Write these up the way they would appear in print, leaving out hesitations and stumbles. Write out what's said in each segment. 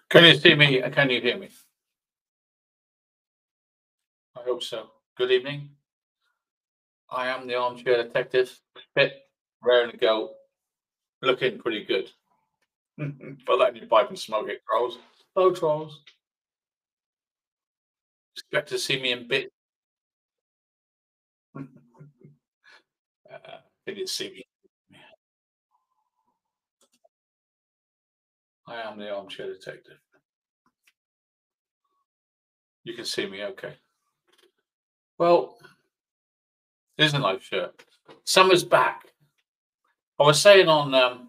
Can you see me? Can you hear me? I hope so. Good evening. I am the armchair detective. Fit, raring to go, looking pretty good. Put that in your pipe and smoke it, trolls. Hello, trolls. Expect to see me in bit. Can you see me? I am the armchair detective. You can see me, okay. Well, isn't life shirt? Summer's back. I was saying on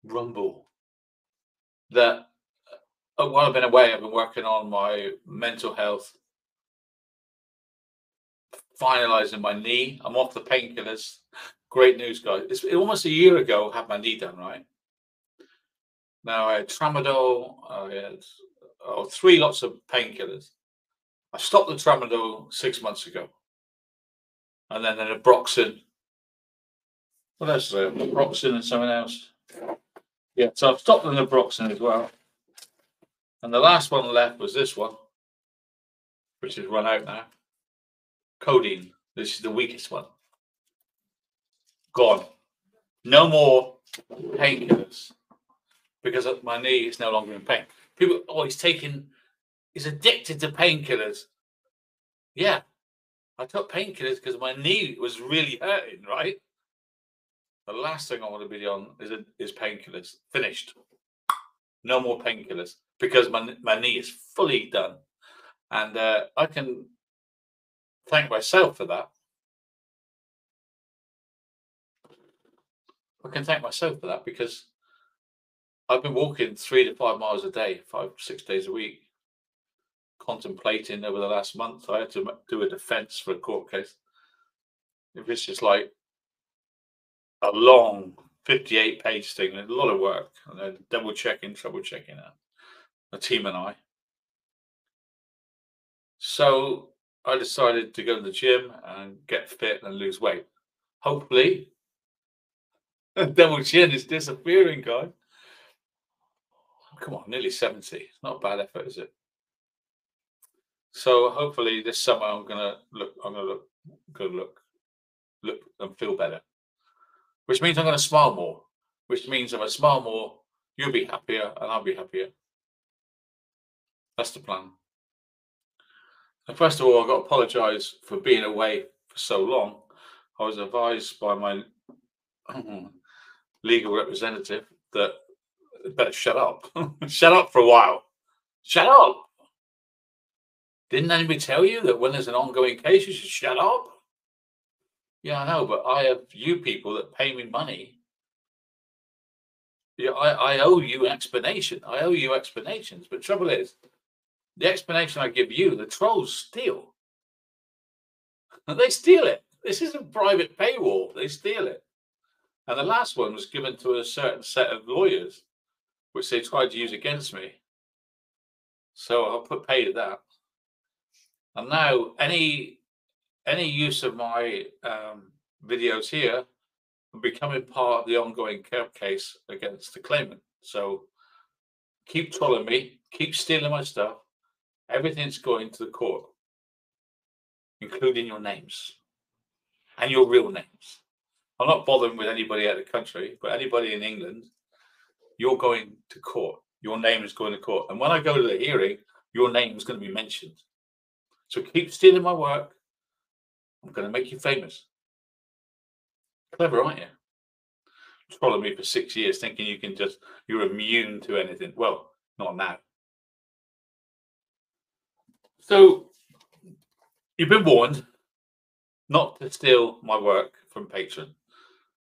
Rumble that while I've been away, I've been working on my mental health, finalizing my knee. I'm off the painkillers. Great news, guys. It's almost a year ago I had my knee done, right? Now I had tramadol, I had three lots of painkillers. I stopped the tramadol 6 months ago. And then the naproxen. What else? Naproxen and something else. Yeah, so I've stopped the naproxen as well. And the last one left was this one, which has run out now. Codeine. This is the weakest one. Gone. No more painkillers because my knee is no longer in pain. People, oh, he's addicted to painkillers. Yeah, I took painkillers because my knee was really hurting, right? The last thing I want to be on is painkillers. Finished. No more painkillers because my knee is fully done. And I can thank myself for that. I can thank myself for that because I've been walking 3 to 5 miles a day, 5, 6 days a week, contemplating over the last month. I had to do a defense for a court case. If it's just like a long 58-page thing, a lot of work, and then double checking, trouble checking it, the team and I. So I decided to go to the gym and get fit and lose weight. Hopefully, double chin is disappearing, guys. Come on, nearly 70. It's not a bad effort, is it? So hopefully this summer I'm gonna look. I'm gonna look good. Look and feel better. Which means I'm gonna smile more. Which means if I smile more, you'll be happier and I'll be happier. That's the plan. And first of all, I've got to apologise for being away for so long. I was advised by my legal representative that I better shut up. Shut up for a while. Shut up. Didn't anybody tell you that when there's an ongoing case, you should shut up? Yeah, I know, but I have you people that pay me money. Yeah, I owe you an explanation. I owe you explanations. But trouble is, the explanation I give you, the trolls steal. And they steal it. This isn't private paywall. They steal it. And the last one was given to a certain set of lawyers, which they tried to use against me. So I'll put pay to that. And now any use of my videos here will becoming part of the ongoing court case against the claimant. So keep trolling me, keep stealing my stuff. Everything's going to the court, including your names and your real names. I'm not bothering with anybody out of the country, but anybody in England, you're going to court. Your name is going to court. And when I go to the hearing, your name is going to be mentioned. So keep stealing my work. I'm going to make you famous. Clever, aren't you? Trolling me for 6 years, thinking you're immune to anything. Well, not now. So you've been warned not to steal my work from Patreon.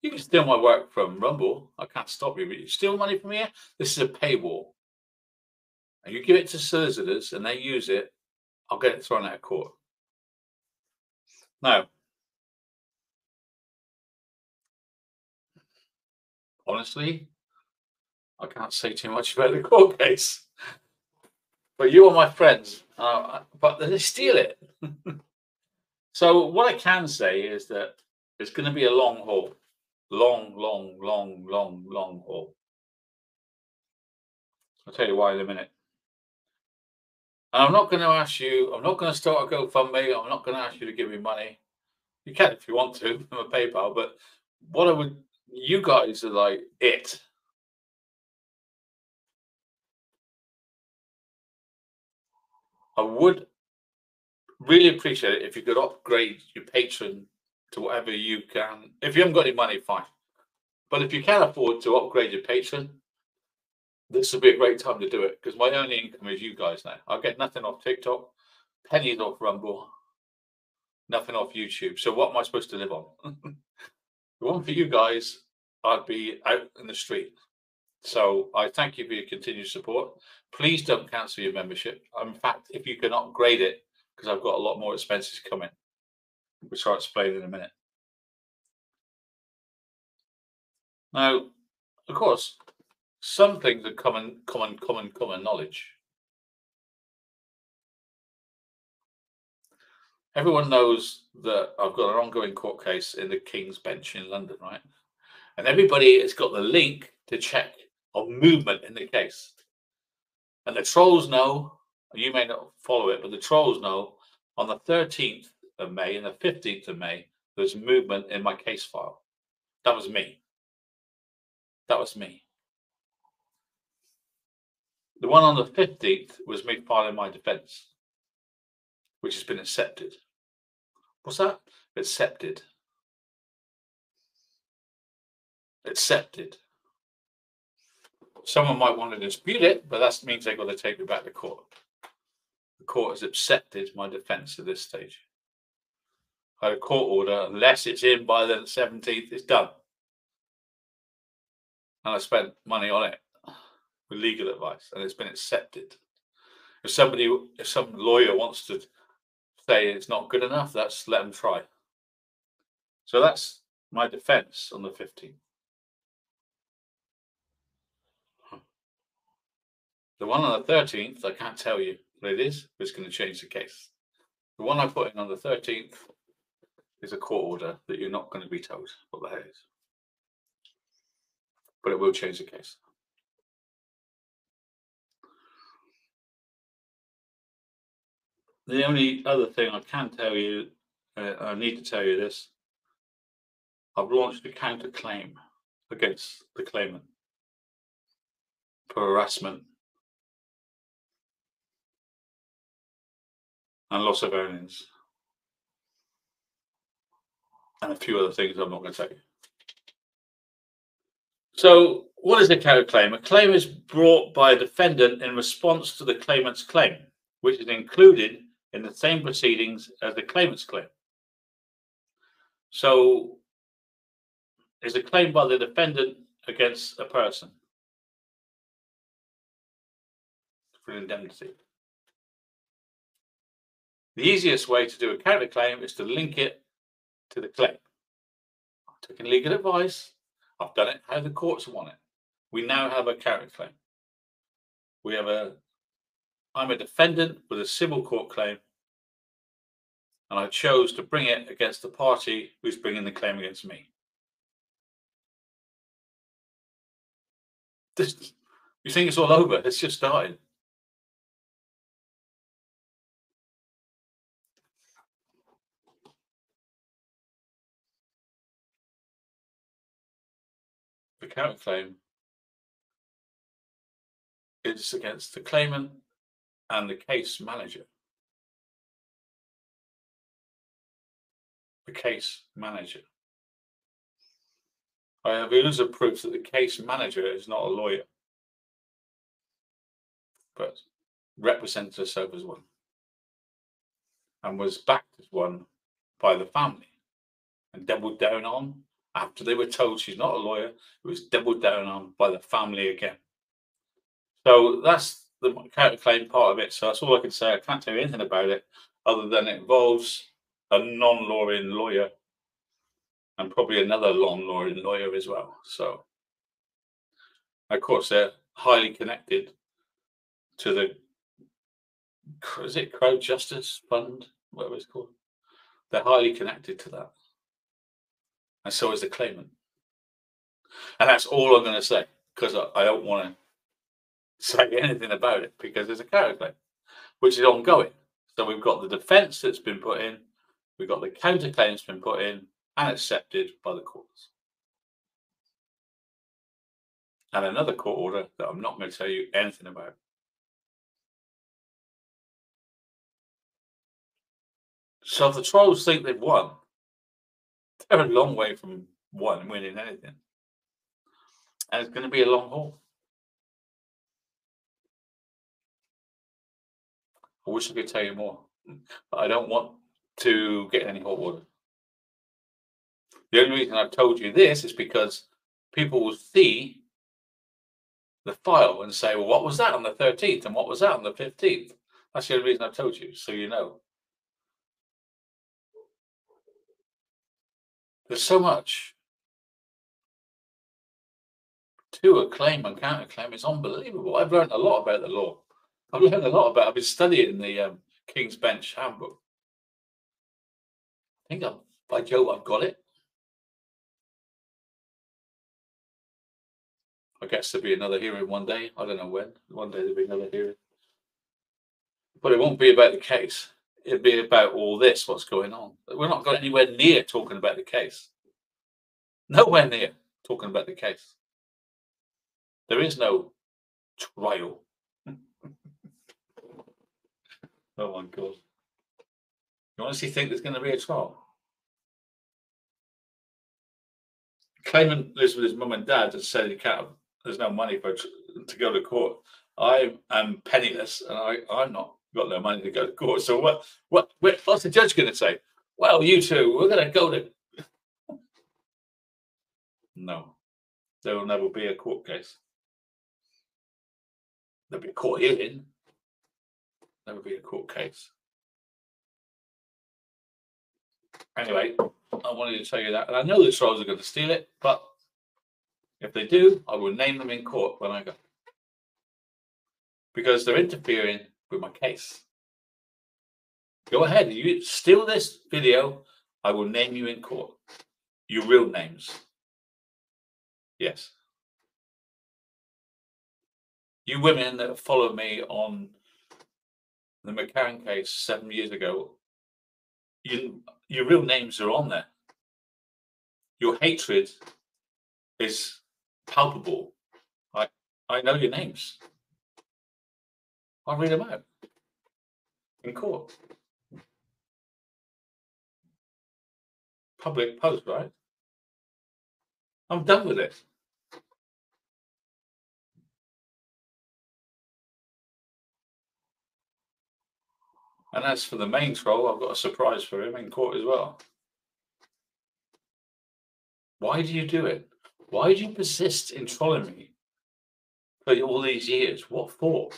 You can steal my work from Rumble. I can't stop you, but you steal money from here. This is a paywall. And you give it to solicitors and they use it, I'll get it thrown out of court. Now, honestly, I can't say too much about the court case. But you are my friends. But they steal it. So what I can say is that it's going to be a long haul. Long haul. I'll tell you why in a minute. And I'm not going to ask you, I'm not going to start a GoFundMe. I'm not going to ask you to give me money. You can if you want to from a PayPal, but what I would, you guys are like it. I would really appreciate it if you could upgrade your Patreon to whatever you can. If you haven't got any money, fine. But if you can afford to upgrade your Patreon, this would be a great time to do it because my only income is you guys now. I get nothing off TikTok, pennies off Rumble, nothing off YouTube. So what am I supposed to live on? The one for you guys, I'd be out in the street. So I thank you for your continued support. Please don't cancel your membership. In fact, if you can upgrade it, because I've got a lot more expenses coming, which I'll explain in a minute. Now, of course, some things are common knowledge. Everyone knows that I've got an ongoing court case in the King's Bench in London, right? And everybody has got the link to check on movement in the case. And the trolls know, you may not follow it, but the trolls know on the 13th of May and the 15th of May, there's movement in my case file. That was me. That was me. The one on the 15th was me filing my defense, which has been accepted. What's that? Accepted. Accepted. Someone might want to dispute it, but that means they've got to take me back to court. The court has accepted my defense at this stage. I had a court order, unless it's in by the 17th, it's done. And I spent money on it with legal advice, and it's been accepted. If some lawyer wants to say it's not good enough, let them try. So that's my defense on the 15th. The one on the 13th, I can't tell you what it is, but it's going to change the case. The one I put in on the 13th is a court order that you're not going to be told what the hell is. But it will change the case. The only other thing I can tell you, I need to tell you this, I've launched a counterclaim against the claimant for harassment and loss of earnings and a few other things I'm not going to tell you. So what is a counterclaim? A claim is brought by a defendant in response to the claimant's claim, which is included in the same proceedings as the claimant's claim. So is a claim by the defendant against a person for indemnity. The easiest way to do a counterclaim is to link it to the claim. I've taken legal advice. I've done it how the courts want it. We now have a counterclaim. I'm a defendant with a civil court claim, and I chose to bring it against the party who's bringing the claim against me. You think it's all over? It's just started. The counterclaim is against the claimant and the case manager. The case manager. I have evidence of proof that the case manager is not a lawyer, but represents herself as one, and was backed as one by the family, and doubled down on after they were told she's not a lawyer. It was doubled down on by the family again. So that's the counterclaim part of it. So that's all I can say. I can't tell you anything about it other than it involves a non-lawyering lawyer and probably another non-lawyering lawyer as well. So, of course, they're highly connected to the, is it Crowd Justice Fund, whatever it's called? They're highly connected to that. And so is the claimant. And that's all I'm going to say, because I don't want to say anything about it because there's a counterclaim, which is ongoing. So we've got the defence that's been put in, we've got the counterclaim that's been put in and accepted by the courts. And another court order that I'm not going to tell you anything about. So if the Trolls think they've won, they're a long way from winning anything. And it's going to be a long haul. I wish I could tell you more, but I don't want to get any hot water. The only reason I've told you this is because people will see the file and say, well, what was that on the 13th? And what was that on the 15th? That's the only reason I've told you, so you know. There's so much to a claim and counterclaim. It's unbelievable. I've learned a lot about the law. I've been studying the King's Bench Handbook. I think by Joe, I've got it. I guess there'll be another hearing one day. I don't know when. One day there'll be another hearing. But it won't be about the case. It'll be about all this, what's going on. We're not going anywhere near talking about the case. Nowhere near talking about the case. There is no trial. Oh my God. You honestly think there's going to be a trial? Claimant lives with his mum and dad and said he can't. There's no money to go to court. I am penniless, and I'm not got no money to go to court. So what's the judge going to say? Well, you two, we're going to go to. No, there will never be a court case. There'll be a court hearing. Never be a court case. Anyway, I wanted to tell you that, and I know the Trolls are going to steal it, but if they do, I will name them in court when I go, because they're interfering with my case. Go ahead, you steal this video, I will name you in court. Your real names. Yes. You women that followed me on the McCann case 7 years ago, your real names are on there. Your hatred is palpable. I know your names. I'll read them out in court. Public post, right? I'm done with it. And as for the main troll, I've got a surprise for him in court as well. Why do you do it? Why do you persist in trolling me for all these years? What for?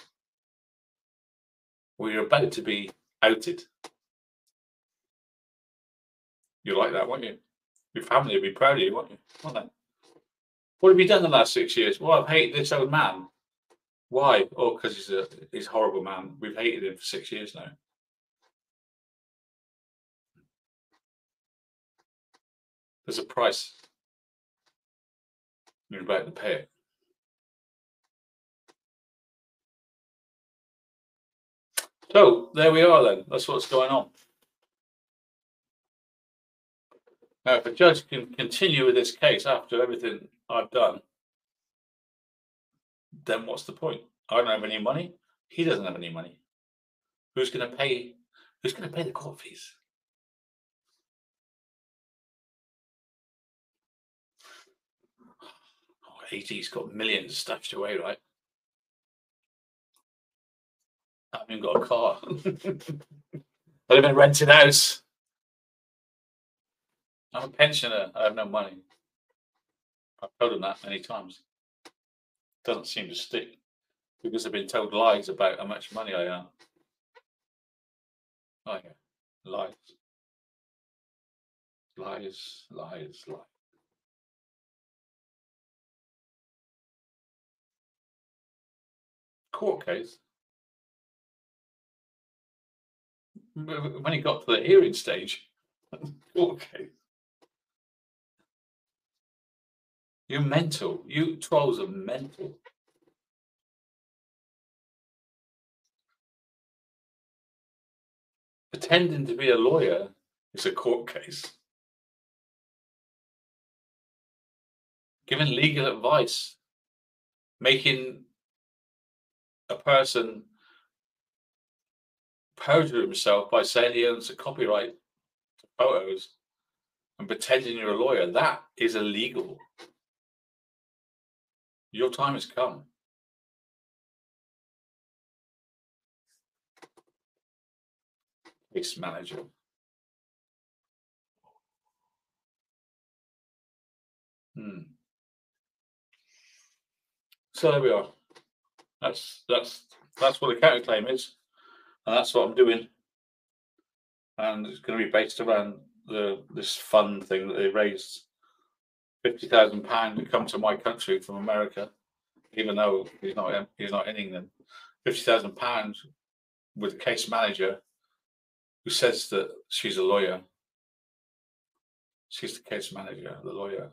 Well, you're about to be outed. You like that, won't you? Your family will be proud of you, won't they? What have you done the last 6 years? Well, I've hated this old man. Why? Oh, because he's a horrible man. We've hated him for 6 years now. There's a price. You're about to pay it. So there we are then. That's what's going on. Now, if a judge can continue with this case after everything I've done, then what's the point? I don't have any money. He doesn't have any money. Who's going to pay? Who's going to pay the court fees? Oh, AG's got millions stashed away, right? I haven't even got a car. I live in a rented house. I'm a pensioner. I have no money. I've told them that many times. Doesn't seem to stick because I've been told lies about how much money I earn. Oh yeah, lies. Lies, lies, lies. Court case. When he got to the hearing stage, court case. You're mental. You trolls are mental. Pretending to be a lawyer is a court case. Giving legal advice, making a person perjure himself by saying he owns a copyright to photos and pretending you're a lawyer, that is illegal. Your time has come. Case manager. So there we are. That's what a counterclaim is, and that's what I'm doing. And it's going to be based around this fund thing that they raised £50,000 to come to my country from America, even though he's not in England. £50,000 with a case manager who says that she's a lawyer. She's the case manager, the lawyer.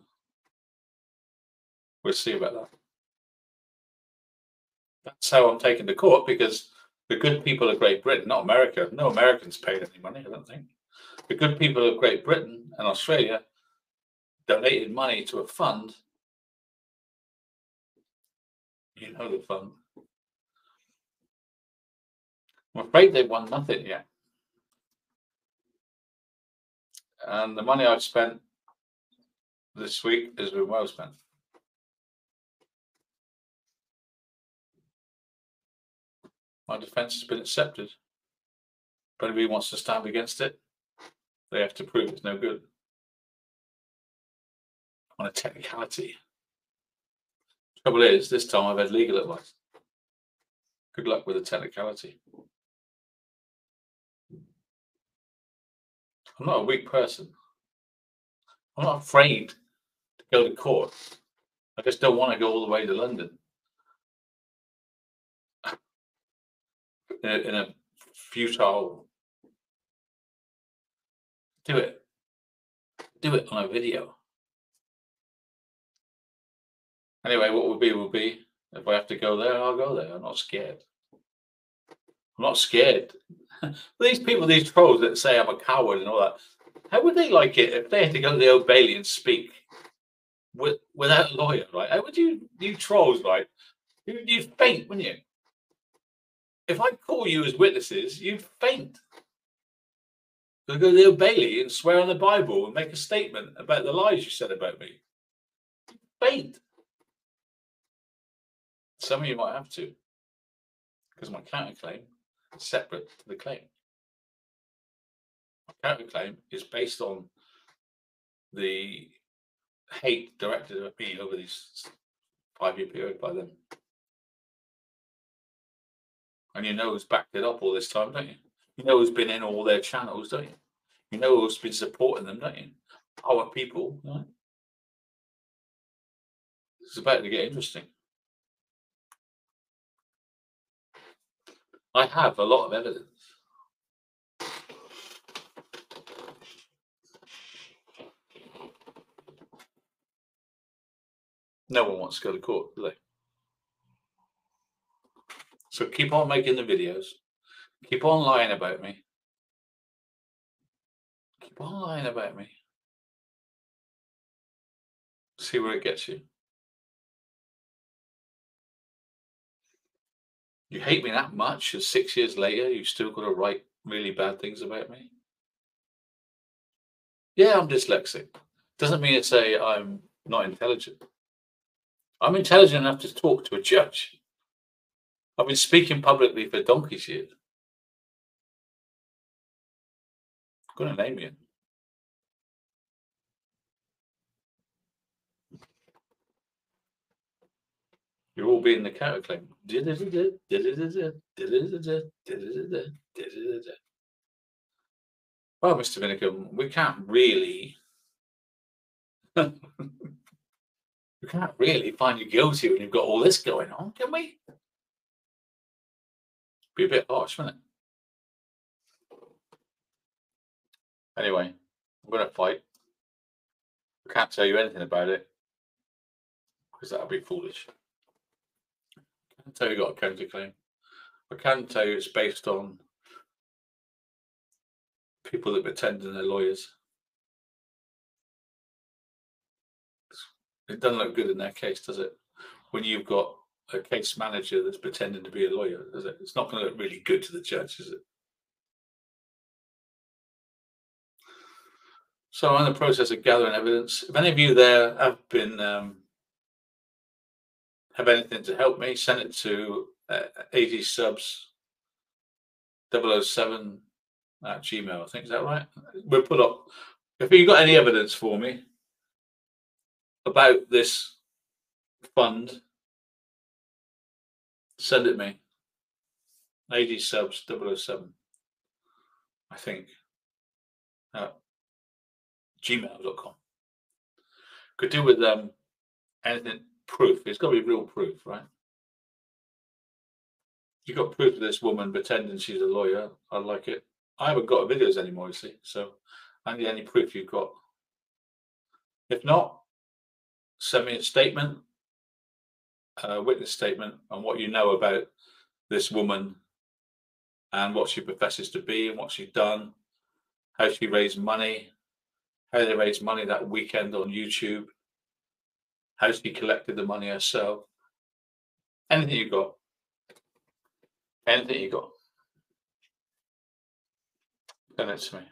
We'll see about that. That's how I'm taken to court, because the good people of Great Britain, not America, no Americans paid any money, I don't think. The good people of Great Britain and Australia donated money to a fund. You know the fund. I'm afraid they've won nothing yet. And the money I've spent this week has been well spent. My defence has been accepted. But if he wants to stand against it, they have to prove it's no good. On a technicality. Trouble is, this time I've had legal advice. Good luck with the technicality. I'm not a weak person. I'm not afraid to go to court. I just don't want to go all the way to London in a futile. Do it on a video. Anyway, what will be. If I have to go there, I'll go there. I'm not scared. I'm not scared. These people, these trolls that say I'm a coward and all that, how would they like it if they had to go to the Old Bailey and speak without a lawyer, right? How would you trolls, right? You'd faint, wouldn't you? If I call you as witnesses, you'd faint. You'll go to the Old Bailey and swear on the Bible and make a statement about the lies you said about me. You'd faint. Some of you might have to, because my counterclaim is separate to the claim. My counterclaim is based on the hate directed at me over this 5-year period by them. And you know who's backed it up all this time, don't you? You know who's been in all their channels, don't you? You know who's been supporting them, don't you? Our people, right? It's about to get interesting. I have a lot of evidence. No one wants to go to court, do they? So keep on making the videos. Keep on lying about me. Keep on lying about me. See where it gets you. You hate me that much, and 6 years later, you've still got to write really bad things about me? Yeah, I'm dyslexic. Doesn't mean to say I'm not intelligent. I'm intelligent enough to talk to a judge. I've been speaking publicly for donkey's years. I'm going to name you. You're all being the counterclaim. Well, Mr. Vinicum, we can't really find you guilty when you've got all this going on, can we? Be a bit harsh, wouldn't it? Anyway, I'm going to fight. I can't tell you anything about it because that would be foolish. I can tell you got a counterclaim. I can tell you it's based on People that pretend they're lawyers. It doesn't look good in their case, does it? When you've got a case manager that's pretending to be a lawyer, does it? It's not going to look really good to the judge, is it? So I'm in the process of gathering evidence. If any of you there have been have anything to help me, send it to adsubs007 at Gmail. I think, is that right? We'll put up. If you've got any evidence for me about this fund, send it me. adsubs007, I think, at gmail.com. Could do with anything proof. It's got to be real proof, right? You got proof of this woman pretending she's a lawyer, I'd like it. I haven't got videos anymore, you see, so I need any proof you've got. If not, send me a statement, a witness statement on what you know about this woman and what she professes to be and what she's done, how she raised money, how they raised money that weekend on YouTube, how she collected the money herself. Anything you got. Anything you got. Send it to me.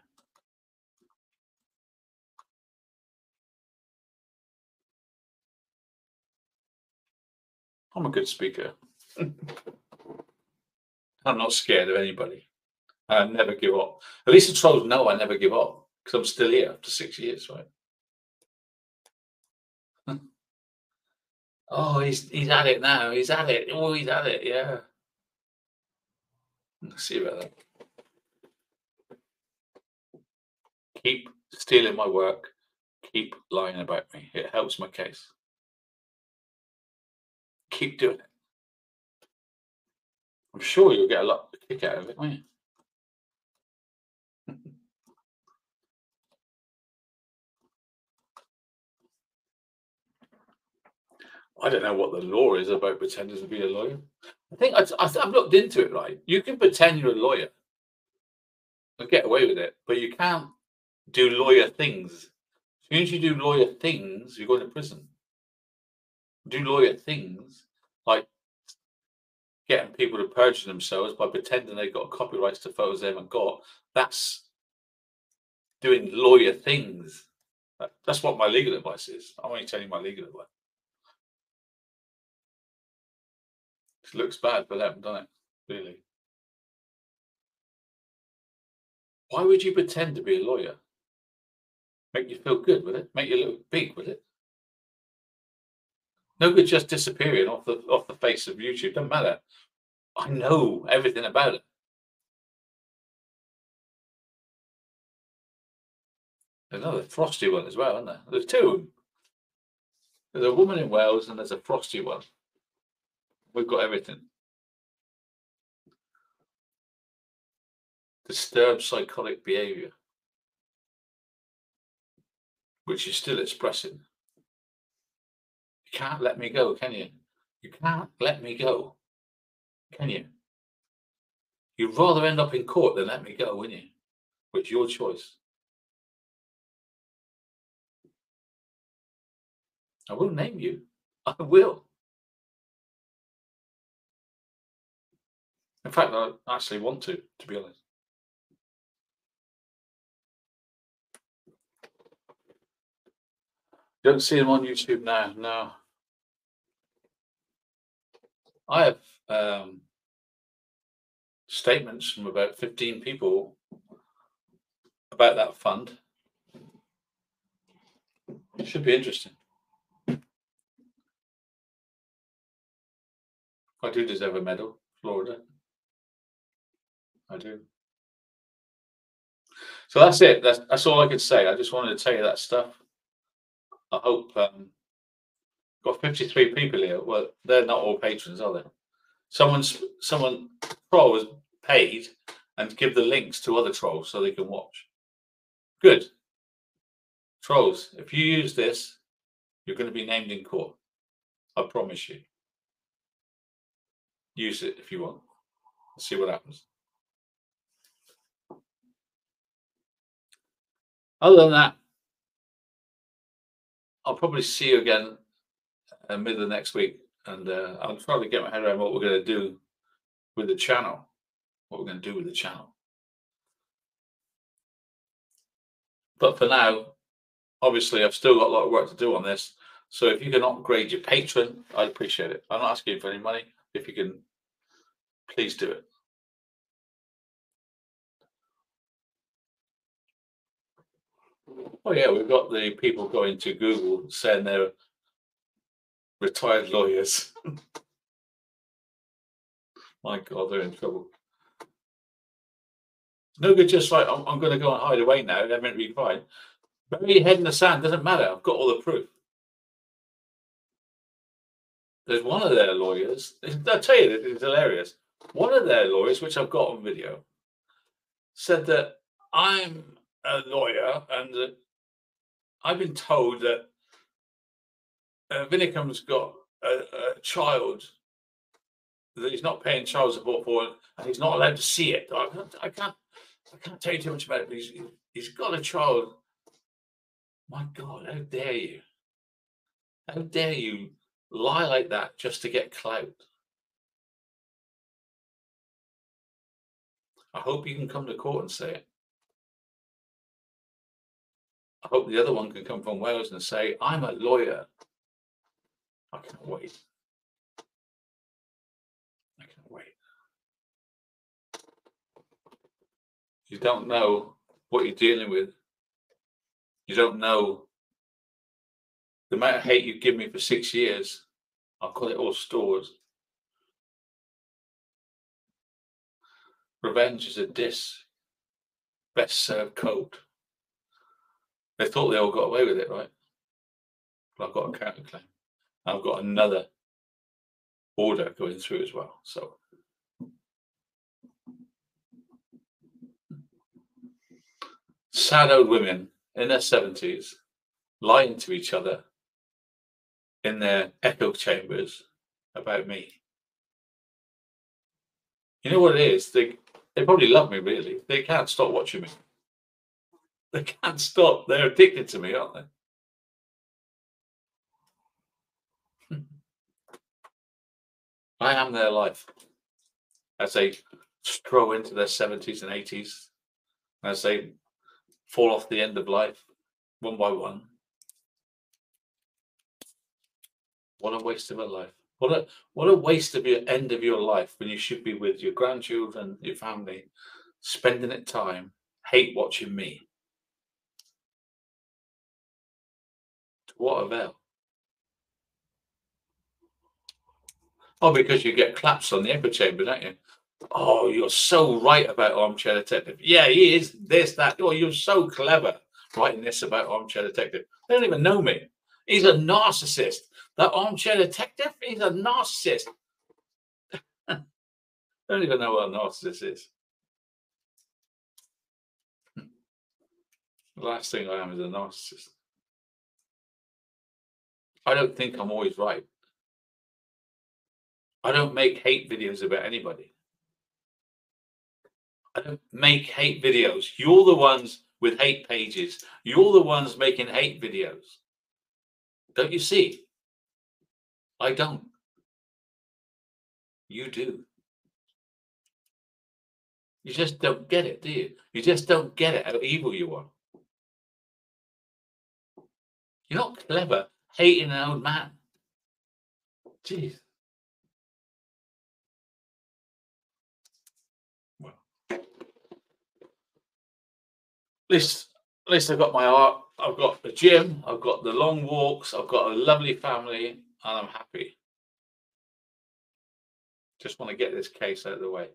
I'm a good speaker. I'm not scared of anybody. I never give up. At least the trolls know I never give up because I'm still here after 6 years, right? Oh, he's at it now. He's at it. Oh, he's at it. Yeah. Let's see about that. Keep stealing my work. Keep lying about me. It helps my case. Keep doing it. I'm sure you'll get a lot of kick out of it, won't you? I don't know what the law is about pretending to be a lawyer. I think I've looked into it, right? You can pretend you're a lawyer and get away with it, but you can't do lawyer things. As soon as you do lawyer things, you go to prison. Do lawyer things like getting people to perjure themselves by pretending they've got copyrights to photos they haven't got. That's doing lawyer things. That's what my legal advice is. I'm only telling you my legal advice. It looks bad, but they haven't done it, really. Why would you pretend to be a lawyer? Make you feel good, will it? Make you look big, will it? No good just disappearing off the face of YouTube. Doesn't matter. I know everything about it. There's another frosty one as well, isn't there? There's two of them. There's a woman in Wales and there's a frosty one. We've got everything. Disturbed psychotic behavior, which you're still expressing. You can't let me go, can you? You can't let me go, can you? You'd rather end up in court than let me go, wouldn't you? It's your choice. I will name you. I will. In fact, I actually want to be honest. Don't see them on YouTube now. No. I have statements from about 15 people about that fund. It should be interesting. I do deserve a medal, Florida. I do. So that's it. That's all I could say. I just wanted to tell you that stuff. I hope got 53 people here. Well, they're not all patrons, are they? Someone troll was paid and give the links to other trolls so they can watch. Good. Trolls, if you use this, you're going to be named in court. I promise you. Use it if you want. See what happens. Other than that, I'll probably see you again middle of next week, and I'll try to get my head around what we're going to do with the channel. What we're going to do with the channel. But for now, obviously, I've still got a lot of work to do on this. So if you can upgrade your patron, I'd appreciate it. I'm not asking you for any money. If you can, please do it. Oh yeah, we've got the people going to Google saying they're retired lawyers. My God, they're in trouble. No good just like, I'm going to go and hide away now. They're meant to be fine. Bury your head in the sand. Doesn't matter. I've got all the proof. There's one of their lawyers. I'll tell you, it's hilarious. One of their lawyers, which I've got on video, said that I'm a lawyer and that I've been told that Vinicum's got a child that he's not paying child support for, and he's not allowed to see it. I can't tell you too much about it, but he's got a child. My God, how dare you? How dare you lie like that just to get clout? I hope you can come to court and say it. I hope the other one can come from Wales and say, I'm a lawyer. I can't wait. I can't wait. You don't know what you're dealing with. You don't know the amount of hate you give me for 6 years. I'll call it all stores. Revenge is a best served cold. They thought they all got away with it, right? But I've got a counterclaim. I've got another order going through as well. So sad old women in their 70s lying to each other in their echo chambers about me. You know what it is? They probably love me, really. They can't stop watching me. They can't stop. They're addicted to me, aren't they? I am their life. As they stroll into their 70s and 80s, as they fall off the end of life one by one. What a waste of a life. What a waste of your end of your life when you should be with your grandchildren, your family, spending it time, hate watching me. To what avail? Oh, because you get claps on the echo chamber, don't you? Oh, you're so right about Armchair Detective. Yeah, he is this, that. Oh, you're so clever writing this about Armchair Detective. They don't even know me. He's a narcissist. That Armchair Detective, he's a narcissist. I don't even know what a narcissist is. The last thing I am is a narcissist. I don't think I'm always right. I don't make hate videos about anybody. I don't make hate videos. You're the ones with hate pages. You're the ones making hate videos. Don't you see? I don't. You do. You just don't get it, do you? You just don't get it how evil you are. You're not clever hating an old man. Jeez. Well, at least I've got my art. I've got the gym. I've got the long walks. I've got a lovely family, and I'm happy. Just want to get this case out of the way.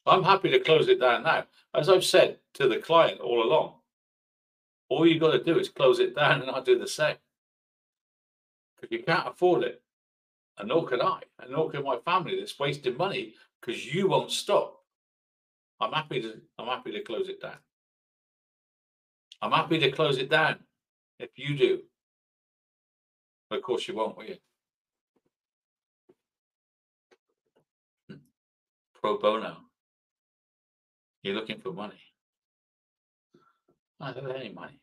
I'm happy to close it down now. As I've said to the client all along, all you got to do is close it down and I'll do the same. Because you can't afford it. And nor can I. And nor can my family that's wasting money because you won't stop. I'm happy to close it down. I'm happy to close it down if you do. But of course you won't, will you? Pro bono. You're looking for money. I don't have any money.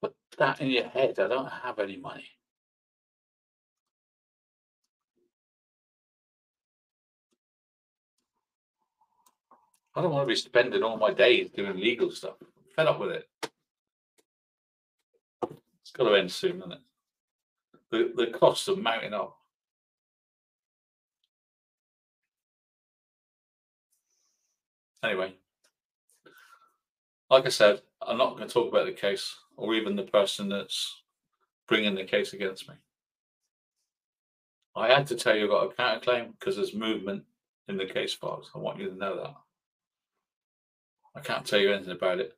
Put that in your head. I don't have any money. I don't want to be spending all my days doing legal stuff. I'm fed up with it. It's got to end soon, isn't it? The costs are mounting up. Anyway, like I said, I'm not going to talk about the case or even the person that's bringing the case against me. I had to tell you I got a counterclaim because there's movement in the case files. I want you to know that. I can't tell you anything about it.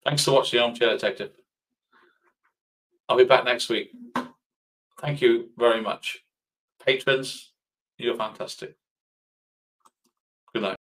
Thanks for watching Armchair Detective. I'll be back next week. Thank you very much. Patrons, you're fantastic. Good night.